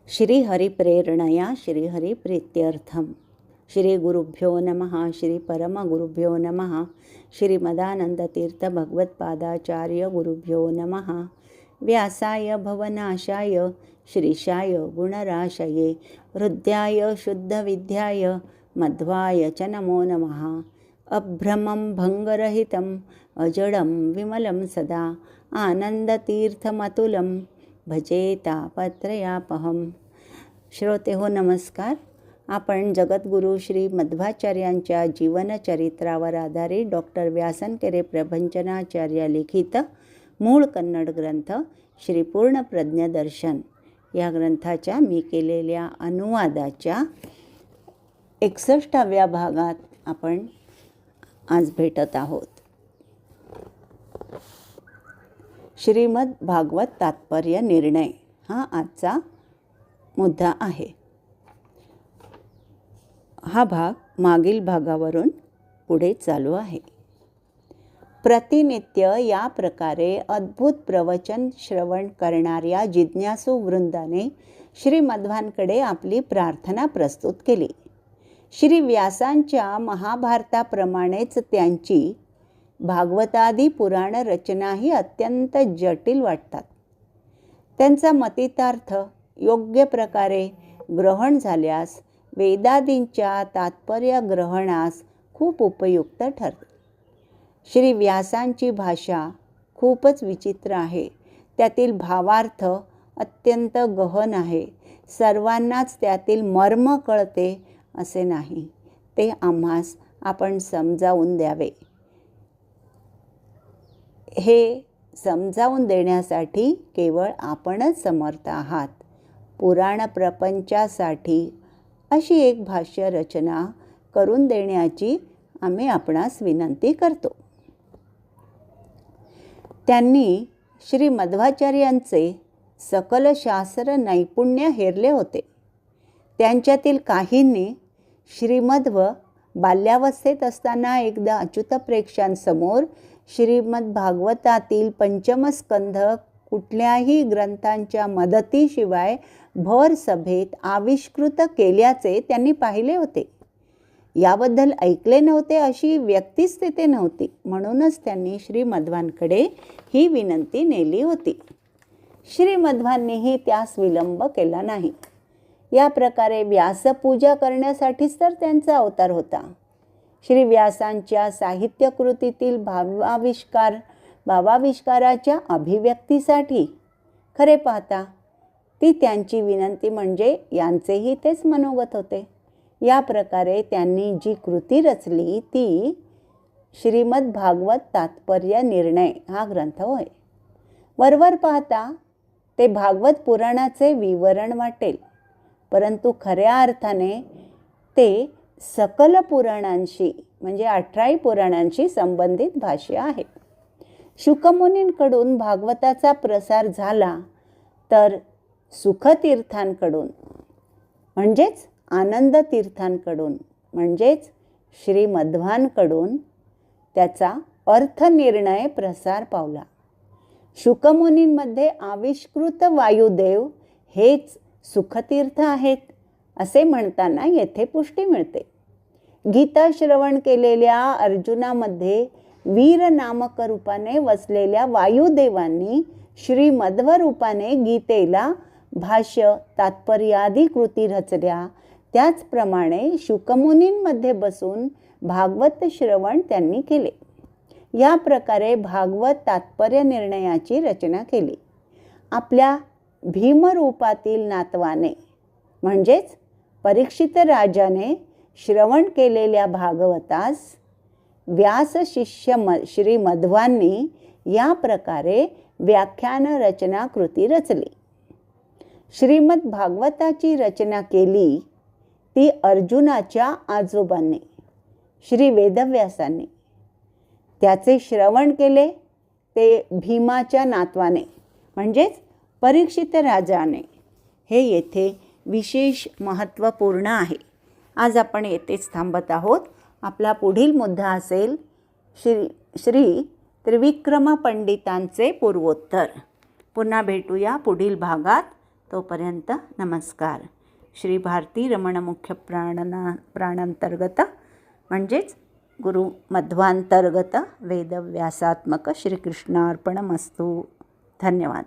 श्रीहरिप्रेरणया श्रीहरिप्रीत्यर्थं श्रीगुरुभ्यो नमः। श्रीपरमगुरुभ्यो नमः। श्रीमदानन्दतीर्थभगवत्पादाचार्य गुरुभ्यो नमः। व्यासाय भवनाशाय श्रीशाय गुणराशये हृद्याय शुद्धविद्याय मध्वाय च नमो नमः। अभ्रमं भङ्गरहितम् अजडं विमलं सदा आनन्दतीर्थमतुलं भजे तापत्रयापहम। श्रोते हो नमस्कार। आपण जगद्गुरू श्री मध्वाचार्यांच्या जीवनचरित्रावर आधारित डॉक्टर व्यासनकेरे प्रभंजनाचार्य लिखित मूळ कन्नड ग्रंथ श्री पूर्ण प्रज्ञदर्शन या ग्रंथाच्या मी केलेल्या अनुवादाच्या 61व्या भागात आपण आज भेटत आहोत। श्रीमद भागवत तात्पर्य निर्णय हा आजचा मुद्दा आहे। हा भाग मागील भागावरून पुढे चालू आहे। प्रतिनित्य या प्रकारे अद्भुत प्रवचन श्रवण करणाऱ्या जिज्ञासू वृंदाने श्रीमध्वांकडे आपली प्रार्थना प्रस्तुत केली। श्री व्यासांच्या महाभारताप्रमाणेच त्यांची भागवतादी पुराण रचनाही अत्यंत जटिल वाटतात। त्यांचा मतितार्थ योग्य प्रकारे ग्रहण झाल्यास वेदादींच्या तात्पर्य ग्रहणास खूप उपयुक्त ठरते। श्री व्यासांची भाषा खूपच विचित्र आहे। त्यातील भावार्थ अत्यंत गहन आहे। सर्वांनाच त्यातील मर्म कळते असे नाही। ते आम्हास आपण समजावून द्यावे। हे समजावून देण्यासाठी केवळ आपणच समर्थ आहात। पुराण प्रपंचासाठी अशी एक भाष्य रचना करून देण्याची आम्ही आपणास विनंती करतो। त्यांनी श्री मध्वाचार्यांचे सकल शास्त्र नैपुण्य हेरले होते। त्यांच्यातील काहींनी श्रीमध्व बाल्यावस्थेत असताना एकदा अच्युत प्रेक्षांसमोर श्रीमद भागवतातील पंचम स्कंध कुठल्याही ग्रंथांच्या मदतीशिवाय भर सभेत आविष्कृत केल्याचे त्यांनी पाहिले होते। याबद्दल ऐकले नव्हते अशी व्यक्तीच तेथे नव्हती। म्हणूनच त्यांनी श्रीमध्वांकडे ही विनंती नेली होती। श्रीमध्वांनीही त्यास विलंब केला नाही। या प्रकारे व्यासपूजा करण्यासाठीच तर त्यांचा अवतार होता। श्री व्यासांच्या साहित्यकृतीतील भावाविष्काराच्या अभिव्यक्तीसाठी खरे पाहता ती त्यांची विनंती म्हणजे यांचेही तेच मनोगत होते। या प्रकारे त्यांनी जी कृती रचली ती श्रीमद भागवत तात्पर्य निर्णय हा ग्रंथ होय। वरवर पाहता ते भागवत पुराणाचे विवरण वाटेल, परंतु खऱ्या अर्थाने ते सकल पुराणांशी म्हणजे 18 पुराणांशी संबंधित भाष्य आहे। शुकमुनींकडून भागवताचा प्रसार झाला तर सुखतीर्थांकडून म्हणजेच आनंदतीर्थांकडून म्हणजेच श्रीमध्वांकडून त्याचा अर्थनिर्णय प्रसार पावला। शुकमुनींमध्ये आविष्कृत वायुदेव हेच सुखतीर्थ आहेत असे म्हणताना येथे पुष्टी मिळते। गीता श्रवण केलेल्या अर्जुनामध्ये वीर नामक रूपाने वसलेल्या वायुदेवांनी श्रीमध्व रूपाने गीतेला भाष्य तात्पर्यादी कृती रचल्या। त्याचप्रमाणे शुकमुनींमध्ये बसून भागवत श्रवण त्यांनी केले। या प्रकारे भागवत तात्पर्य निर्णयाची रचना केली। आपल्या भीमरूपातील नातवाने म्हणजेच परीक्षित राजाने श्रवण केलेल्या भागवतास व्यास शिष्य श्री मध्वांनी या प्रकारे व्याख्यान रचना कृती रचली। श्रीमद भागवताची रचना केली ती अर्जुनाच्या आजोबांनी श्री वेदव्यासांनी। त्याचे श्रवण केले ते भीमाच्या नातवाने म्हणजेच परीक्षित राजाने। हे येथे विशेष महत्त्वपूर्ण आहे। आज आपण येथेच थांबत आहोत। आपला पुढील मुद्दा असेल श्री त्रिविक्रम पंडितांचे पूर्वोत्तर। पुन्हा भेटूया पुढील भागात। तोपर्यंत नमस्कार. श्री भारती रमण मुख्य प्राणांतर्गत म्हणजेच गुरु मध्वांतर्गत वेदव्यासात्मक श्रीकृष्णार्पणमस्तु. धन्यवाद.